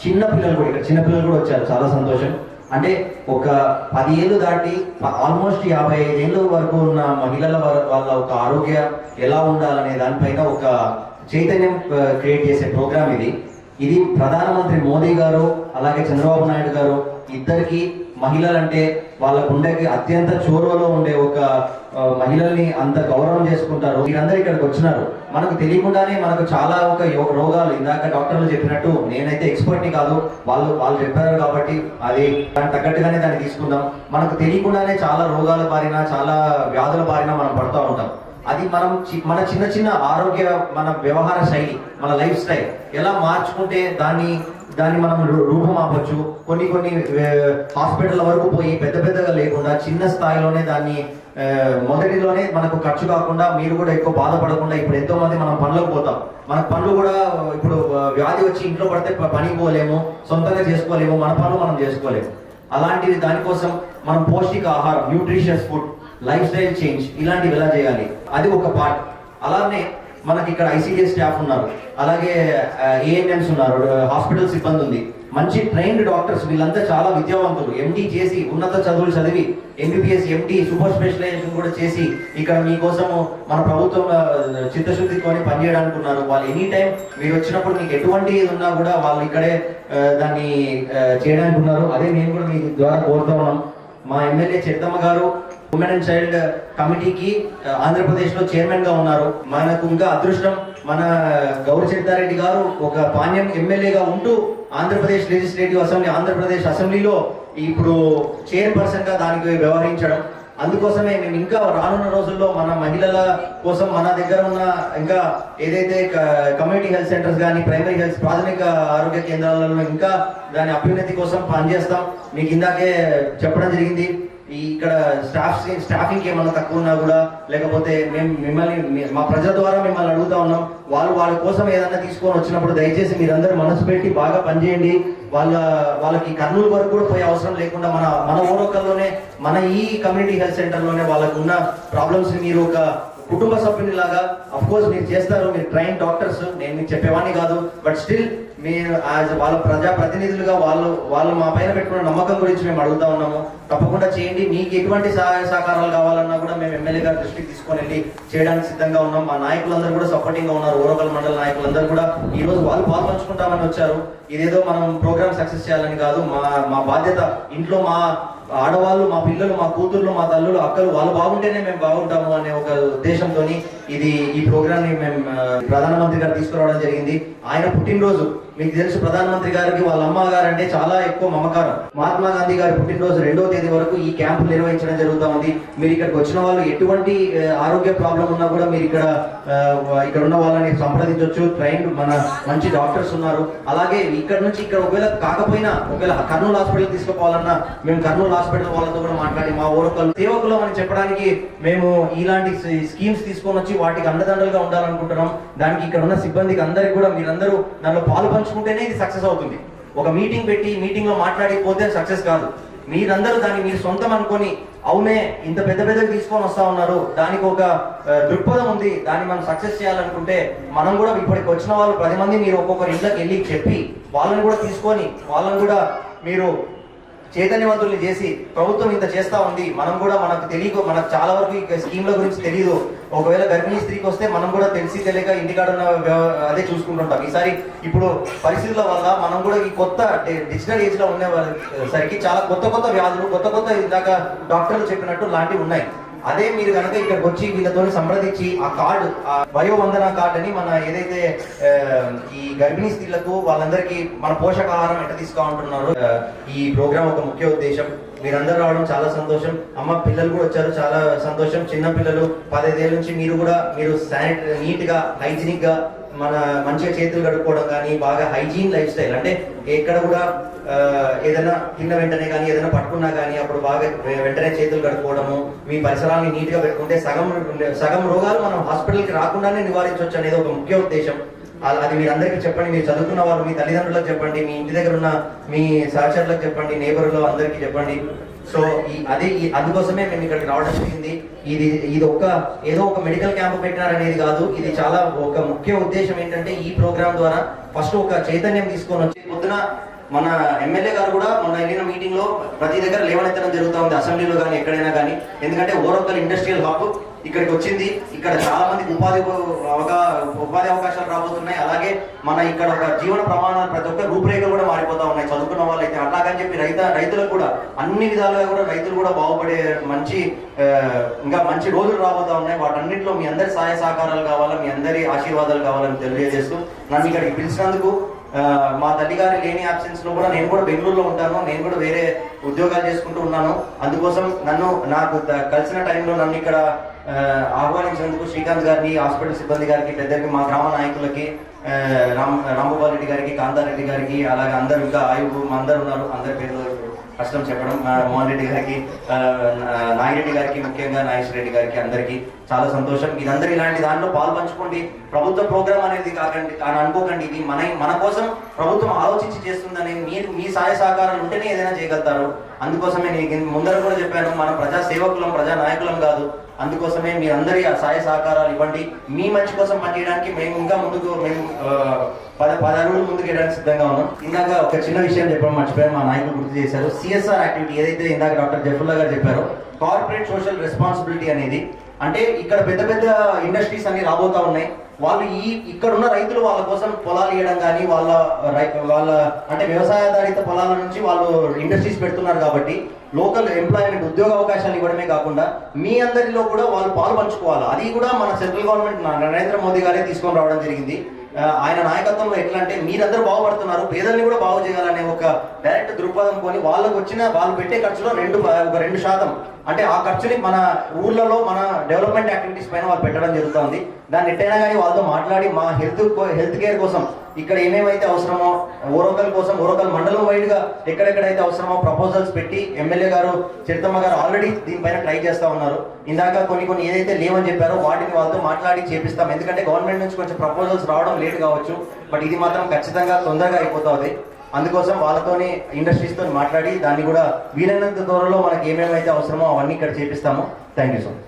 చిన్న పిల్లలు కూడా ఇక్కడ చిన్న పిల్లలు కూడా వచ్చారు, చాలా సంతోషం. అంటే ఒక 10 ఏళ్ళు దాటి ఆల్మోస్ట్ 55 ఏళ్ళ వరకు ఉన్న మహిళల వాళ్ళ ఒక ఆరోగ్య ఎలా ఉండాలనే దానిపైన ఒక చైతన్యం క్రియేట్ చేసే ప్రోగ్రామ్ ఇది ప్రధానమంత్రి మోదీ గారు అలాగే చంద్రబాబు నాయుడు గారు ఇద్దరికి మహిళలంటే వాళ్ళ గుండెకి అత్యంత చోరువలో ఉండే ఒక మహిళల్ని అంత గౌరవం చేసుకుంటారు. మీరందరూ ఇక్కడికి వచ్చినారు, మనకు తెలియకుండానే మనకు చాలా ఒక రోగాలు, ఇందాక డాక్టర్లు చెప్పినట్టు, నేనైతే ఎక్స్పర్ట్ని కాదు, వాళ్ళు చెప్పారు కాబట్టి అది దానికి తగ్గట్టుగానే దాన్ని తీసుకుందాం. మనకు తెలియకుండానే చాలా రోగాల బారిన, చాలా వ్యాధుల బారిన మనం పడుతూ ఉంటాం. అది మనం మన చిన్న చిన్న ఆరోగ్య, మన వ్యవహార శైలి, మన లైఫ్ స్టైల్ ఎలా మార్చుకుంటే దాన్ని మనం రూపం ఆపచ్చు. కొన్ని హాస్పిటల్ వరకు పోయి పెద్దగా లేకుండా చిన్న స్థాయిలోనే దాన్ని మొదటిలోనే మనకు ఖర్చు కాకుండా, మీరు కూడా ఎక్కువ బాధపడకుండా, ఇప్పుడు ఎంతో మంది మనం పనులకు పోతాం, మన పనులు కూడా ఇప్పుడు వ్యాధి వచ్చి ఇంట్లో పడితే పనికి పోలేము, సొంతంగా చేసుకోలేము, మన పనులు మనం చేసుకోలేము. అలాంటిది దానికోసం మనం పౌష్టిక ఆహారం, nutritious food, life style change ఇలాంటివి ఎలా చేయాలి అది ఒక పార్ట్. అలానే మనకి ఇక్కడ ఐసీడీఎస్ స్టాఫ్ ఉన్నారు, అలాగే ఏఎన్ఎంస్ ఉన్నారు, హాస్పిటల్ సిబ్బంది ఉంది, మంచి ట్రైన్డ్ డాక్టర్స్, వీళ్ళంతా చాలా విద్యావంతులు, ఎండి చేసి ఉన్నత చదువులు చదివి ఎంబీబీఎస్ ఎండి సూపర్ స్పెషలైజేషన్ కూడా చేసి ఇక్కడ మీకోసము మన ప్రభుత్వం చిత్తశుద్ధితోనే పనిచేయడానికి ఉన్నారు. వాళ్ళు ఎనీ టైం మీరు వచ్చినప్పుడు మీకు ఎటువంటి ఉన్నా కూడా వాళ్ళు ఇక్కడే దాన్ని చేయడానికి ఉన్నారు. అదే మేము కూడా మీ ద్వారా కోరుతూ ఉన్నాం. మా ఎమ్మెల్యే చెత్తమ్మ గారు ఉమెన్ అండ్ చైల్డ్ కమిటీకి ఆంధ్రప్రదేశ్లో చైర్మన్ గా ఉన్నారు. మనకు ఇంకా అదృష్టం, మన గౌరీ చెత్తారెడ్డి గారు ఒక పాణ్యం ఎమ్మెల్యేగా ఉంటూ ఆంధ్రప్రదేశ్ లెజిస్లేటివ్ అసెంబ్లీ, ఆంధ్రప్రదేశ్ అసెంబ్లీలో ఇప్పుడు చైర్పర్సన్ గా దానికి వ్యవహరించడం. అందుకోసమే మేము ఇంకా రానున్న రోజుల్లో మన మహిళల కోసం మన దగ్గర ఉన్న ఇంకా ఏదైతే కమ్యూనిటీ హెల్త్ సెంటర్స్ కానీ, ప్రైమరీ హెల్త్ ప్రాథమిక ఆరోగ్య కేంద్రాలలో ఇంకా దాని అభ్యున్నతి కోసం పనిచేస్తాం. మీకు ఇందాకే చెప్పడం జరిగింది, ఇక్కడ స్టాఫింగ్ ఏమన్నా తక్కువ ఉన్నా కూడా, లేకపోతే మేము మిమ్మల్ని మా ప్రజల ద్వారా మిమ్మల్ని అడుగుతా ఉన్నాం, వాళ్ళ కోసం ఏదన్నా తీసుకొని వచ్చినప్పుడు దయచేసి మీరందరూ మనసు పెట్టి బాగా పనిచేయండి. వాళ్ళకి కర్నూలు వరకు కూడా పోయే అవసరం లేకుండా మన ఓరకల్లోనే, మన ఈ కమ్యూనిటీ హెల్త్ సెంటర్లోనే వాళ్ళకు ఉన్న ప్రాబ్లమ్స్ మీరు ఒక కుటుంబ సభ్యునిలాగా, అఫ్ కోర్స్ మీరు చేస్తారు, మీరు ట్రైన్ డాక్టర్స్, నేను మీకు చెప్పేవాడిని కాదు, బట్ స్టిల్ మీరు వాళ్ళ ప్రజాప్రతినిధులుగా వాళ్ళు మా పైన పెట్టుకున్న నమ్మకం గురించి మేము అడుగుతా ఉన్నాము. తప్పకుండా చేయండి. మీకు ఎటువంటి సహాయ సహకారాలు కావాలన్నా కూడా మేము ఎమ్మెల్యే గారి దృష్టికి తీసుకొని వెళ్ళి చేయడానికి సిద్ధంగా ఉన్నాం. మా నాయకులందరూ కూడా సపోర్టింగ్ గా ఉన్నారు. ఓరకల్ మండల నాయకులందరూ కూడా ఈ రోజు వాళ్ళు పాల్పంచుకుంటామని వచ్చారు. ఇదేదో మనం ప్రోగ్రామ్ సక్సెస్ చేయాలని కాదు, మా బాధ్యత. ఇంట్లో మా ఆడవాళ్ళు, మా పిల్లలు, మా కూతుర్లు, మా తల్లులు, అక్కలు, వాళ్ళు బాగుంటేనే మేము బాగుంటాము అనే ఒక ఉద్దేశంతో ఈ ప్రోగ్రామ్ ని మేము ప్రధానమంత్రి గారు తీసుకురావడం జరిగింది. ఆయన పుట్టినరోజు మీకు తెలుసు, ప్రధానమంత్రి గారికి వాళ్ళ అమ్మ గారు అంటే చాలా ఎక్కువ మమకారం. మహాత్మా గాంధీ గారి పుట్టినరోజు 2వ తేదీ వరకు ఈ క్యాంపు నిర్వహించడం జరుగుతూ ఉంది. మీరు ఇక్కడికి వచ్చిన వాళ్ళు ఎటువంటి ఆరోగ్య ప్రాబ్లం ఉన్నా కూడా మీరు ఇక్కడ ఉన్న వాళ్ళని సంప్రదించవచ్చు. ట్రైన్డ్ మన మంచి డాక్టర్స్ ఉన్నారు. అలాగే ఇక్కడ నుంచి ఒకవేళ కాకపోయినా, ఒకవేళ కర్నూలు హాస్పిటల్ తీసుకుపోవాలన్నా మేము కర్నూలు హాస్పిటల్ వాళ్ళతో కూడా మాట్లాడి మా ఓరకల్ సేవకులు అని చెప్పడానికి మేము ఇలాంటి స్కీమ్స్ తీసుకొని వచ్చి వాటికి అండదండలుగా ఉండాలనుకుంటున్నాం. దానికి ఇక్కడ ఉన్న సిబ్బందికి అందరికి కూడా మీరందరూ దానిలో పాలు పంచుకుంటేనే ఇది సక్సెస్ అవుతుంది. ఒక మీటింగ్ పెట్టి మీటింగ్ లో మాట్లాడిపోతే సక్సెస్ కాదు. మీరందరూ దాన్ని మీరు సొంతం అనుకొని, అవునే ఇంత పెద్దగా తీసుకొని వస్తా ఉన్నారు, దానికి ఒక దృక్పథం ఉంది, దాన్ని మనం సక్సెస్ చేయాలనుకుంటే మనం కూడా ఇప్పటికి వచ్చిన వాళ్ళు 10 మంది మీరు ఒక్కొక్కరి ఇంట్లోకి వెళ్ళి చెప్పి వాళ్ళని కూడా తీసుకొని, వాళ్ళని కూడా మీరు చైతన్యవంతుల్ని చేసి, ప్రభుత్వం ఇంత చేస్తా ఉంది, మనం కూడా మనకు చాలా వరకు ఈ స్కీమ్ల గురించి తెలియదు. ఒకవేళ గర్భిణీ స్త్రీకి వస్తే మనం కూడా తెలియక ఇంటికాడ ఉన్న అదే చూసుకుంటుంటాం. ఈసారి ఇప్పుడు పరిస్థితుల వల్ల మనం కూడా ఈ కొత్త డిజిటల్ ఏజ్ లో ఉండే సరికి చాలా కొత్త వ్యాధులు, కొత్త ఇందాక డాక్టర్లు చెప్పినట్టు లాంటివి ఉన్నాయి. అదే మీరు కనుక ఇక్కడికి వచ్చి వీళ్ళతో సంప్రదించి ఆ కార్డు, ఆ వయోవందన కార్డు అని మన ఏదైతే ఈ గర్భిణీ స్త్రీలకు వాళ్ళందరికీ మన పోషకాహారం ఎట్లా తీసుకోమంటున్నారు, ఈ ప్రోగ్రామ్ ఒక ముఖ్య ఉద్దేశం. మీరందరూ రావడం చాలా సంతోషం. అమ్మ పిల్లలు కూడా వచ్చారు, చాలా సంతోషం. చిన్న పిల్లలు 15 ఏళ్ళ నుంచి మీరు శానిటరీ, నీట్ గా, హైజీనిక్ గా, మన మంచిగా చేతులు కడుక్కోవడం కానీ, బాగా హైజీన్ లైఫ్ స్టైల్, అంటే ఎక్కడ కూడా ఏదైనా తిన్న వెంటనే కానీ, ఏదైనా పట్టుకున్నా కానీ అప్పుడు బాగా వెంటనే చేతులు కడుక్కోవడము, మీ పరిసరాన్ని నీట్ గా పెట్టుకుంటే సగం రోగాలు మనం హాస్పిటల్కి రాకుండానే నివారించవచ్చు అనేది ఒక ముఖ్య ఉద్దేశం. అది మీరు అందరికీ చెప్పండి. మీరు చదువుకున్న వారు మీ తల్లిదండ్రులకు చెప్పండి, మీ ఇంటి దగ్గర ఉన్న మీ సహచరులకు చెప్పండి, నేబర్లో అందరికీ చెప్పండి. సో అందుకోసమే మేము ఇక్కడికి రావడం జరిగింది. ఇది ఏదో ఒక మెడికల్ క్యాంప్ పెట్టినారనేది కాదు. ఇది చాలా ఒక ముఖ్య ఉద్దేశం ఏంటంటే ఈ ప్రోగ్రామ్ ద్వారా ఫస్ట్ ఒక చైతన్యం తీసుకొని వచ్చి పొద్దున మన ఎమ్మెల్యే గారు కూడా మొన్న వెళ్ళిన మీటింగ్ లో ప్రతి దగ్గర లేవనెత్తడం జరుగుతూ ఉంది, అసెంబ్లీలో కానీ ఎక్కడైనా కానీ. ఎందుకంటే ఓరొక్కల్ ఇండస్ట్రియల్ హబ్ ఇక్కడికి వచ్చింది, ఇక్కడ చాలా మందికి ఉపాధి అవకాశాలు రాబోతున్నాయి. అలాగే మన ఇక్కడ ఒక జీవన ప్రమాణాలు ప్రతి ఒక్క రూపురేఖలు కూడా మారిపోతా ఉన్నాయి చదువుకున్న వాళ్ళైతే. అట్లాగని చెప్పి రైతులకు కూడా అన్ని విధాలుగా కూడా రైతులు కూడా బాగుపడే ఇంకా మంచి రోజులు రాబోతా ఉన్నాయి. వాటన్నింటిలో మీ అందరి సహాయ సహకారాలు కావాలా, మీ అందరి ఆశీర్వాదాలు కావాలని తెలియజేస్తూ నన్ను ఇక్కడికి పిలిచినందుకు, మా తల్లిగారి లేని ఆబ్సెన్స్ లో కూడా నేను కూడా బెంగళూరులో ఉంటాను, నేను కూడా వేరే ఉద్యోగాలు చేసుకుంటూ ఉన్నాను. అందుకోసం నాకు కలిసిన టైంలో నన్ను ఇక్కడ ఆహ్వానించినందుకు శ్రీకాంత్ గారిని, హాస్పిటల్ సిబ్బంది గారికి, పెద్దరికి, మా గ్రామ నాయకులకి, రాంగోపాల్ రెడ్డి గారికి, కాంతారెడ్డి గారికి, అలాగే అందరూ ఇంకా అందరు ఉన్నారు, అందరి పేర్లు కష్టం చెప్పడం, మోహన్ రెడ్డి గారికి, నాగిరెడ్డి గారికి, ముఖ్యంగా నాగేశ్వర రెడ్డి గారికి, అందరికీ చాలా సంతోషం. ఇదందరూ ఇలాంటి దాంట్లో పాల్పంచుకోండి. ప్రభుత్వ ప్రోగ్రామ్ అనేది కాకండి అని అనుకోకండి. ఇది మన కోసం ప్రభుత్వం ఆలోచించి చేస్తుందని మీ సహాయ సహకారాలు ఉంటేనే ఏదైనా చేయగలుగుతారు. అందుకోసమే నేను ముందర కూడా చెప్పాను, మనం ప్రజా సేవకులం, ప్రజా నాయకులం కాదు. అందుకోసమే మీ అందరి సహాయ సహకారాలు ఇవ్వండి. మీ మంచి కోసం పనిచేయడానికి మేము ఇంకా ముందుకు 10 అడుగులు ముందుకు వెళ్ళడానికి సిద్ధంగా ఉన్నాం. ఇందాక ఒక చిన్న విషయం చెప్పడం మర్చిపోయాను, మా నాయకులు గుర్తు చేశారు. సిఎస్ఆర్ యాక్టివిటీ ఏదైతే ఇందాక డాక్టర్ జఫరుల్లా గారు చెప్పారో, కార్పొరేట్ సోషల్ రెస్పాన్సిబిలిటీ అనేది, అంటే ఇక్కడ పెద్ద పెద్ద ఇండస్ట్రీస్ అన్ని రాబోతా ఉన్నాయి. వాళ్ళు ఇక్కడ ఉన్న రైతులు వాళ్ళ కోసం పొలాలు ఇవ్వడం కానీ, వాళ్ళ అంటే వ్యవసాయాధారిత పొలాల నుంచి వాళ్ళు ఇండస్ట్రీస్ పెడుతున్నారు కాబట్టి లోకల్ ఎంప్లాయ్మెంట్ ఉద్యోగ అవకాశాలు ఇవ్వడమే కాకుండా మీ అందరిలో కూడా వాళ్ళు పాలు పంచుకోవాలి. అది కూడా మన సెంట్రల్ గవర్నమెంట్ నరేంద్ర మోదీ గారే తీసుకొని రావడం జరిగింది. ఆయన నాయకత్వంలో ఎట్లా అంటే మీరందరూ బాగుపడుతున్నారు, పేదల్ని కూడా బాగు చేయాలనే ఒక డైరెక్ట్ దృక్పథం కొని వాళ్ళు పెట్టే ఖర్చులో 2% అంటే ఆ ఖర్చుని మన ఊర్లలో మన డెవలప్మెంట్ యాక్టివిటీస్ పైన వాళ్ళు పెట్టడం జరుగుతుంది. దాన్ని ఎట్టైనా కానీ వాళ్ళతో మాట్లాడి మా హెల్త్ కేర్ కోసం ఇక్కడ ఏమేమైతే అవసరమో, ఓరోకల్ మండలం వైడ్ గా ఎక్కడెక్కడైతే అవసరమో ప్రపోజల్స్ పెట్టి ఎమ్మెల్యే గారు, చరితమ్మ గారు ఆల్రెడీ దీనిపైన ట్రై చేస్తా ఉన్నారు. ఇందాక కొన్ని ఏదైతే లేవని చెప్పారో వాటిని వాళ్ళతో మాట్లాడి చేపిస్తాం. ఎందుకంటే గవర్నమెంట్ నుంచి కొంచెం ప్రపోజల్స్ రావడం లేట్ కావచ్చు, బట్ ఇది మాత్రం ఖచ్చితంగా తొందరగా అయిపోతుంది. అందుకోసం వాళ్ళతోని ఇండస్ట్రీస్తో మాట్లాడి దాన్ని కూడా వీలైనంత దూరంలో మనకి ఏమేమైతే అవసరమో అవన్నీ ఇక్కడ చేపిస్తాము. Thank you so much.